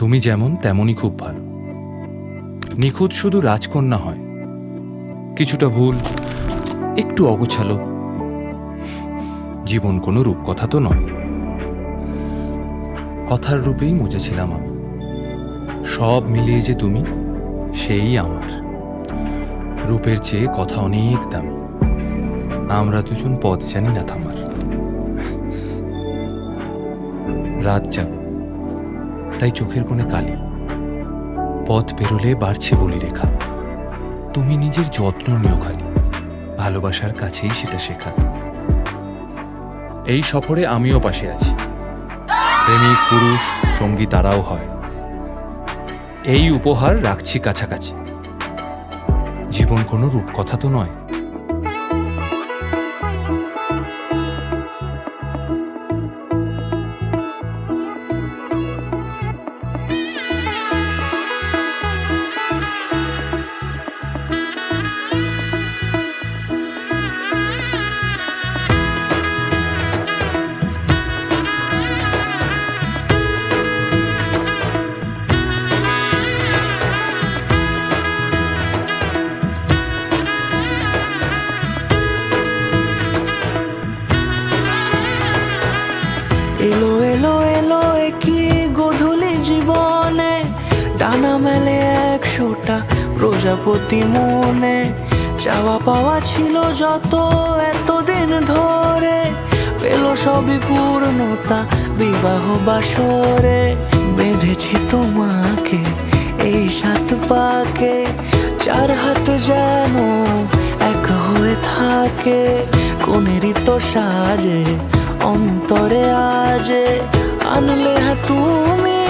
তুমি যেমন তেমনই খুব ভালো। নিখুঁত শুধু রাজকন্যা হয়, কিছুটা ভুল, একটু অগোছালো। জীবন কোনো রূপকথা তো নয়। কথার রূপেই মজেছিলাম আমি। সব মিলিয়ে যে তুমি, সেই আমার। রূপের চেয়ে কথা অনেক দামি। আমরা দুজন পথ জানি না থামার। রাত জাগো, তাই চোখের কোণে কালি। পথ পেরোলে বাড়ছে বলি রেখা। তুমি নিজের যত্ন নিও খালি, ভালোবাসার কাছেই সেটা শেখা। এই সফরে আমিও পাশে আছি। প্রেমিক পুরুষ সঙ্গী তারাও হয়। এই উপহার রাখছি কাছাকাছি। জীবন কোনো রূপকথা তো নয়। এলো এলো এলো কি গোধূলি জীবনে, ডানা মেলে 100টা প্রজাপতি মনে। চাওয়া পাওয়া ছিল যত এতদিন ধরে, পেল সবই পূর্ণতা বিবাহ বাসরে। বেঁধেছি তোমাকে এই 7 পাকে, 4 হাত যেন এক হয়ে থাকে। কোনেরই তো সাজে অন্তরে আজে আনলে তুমি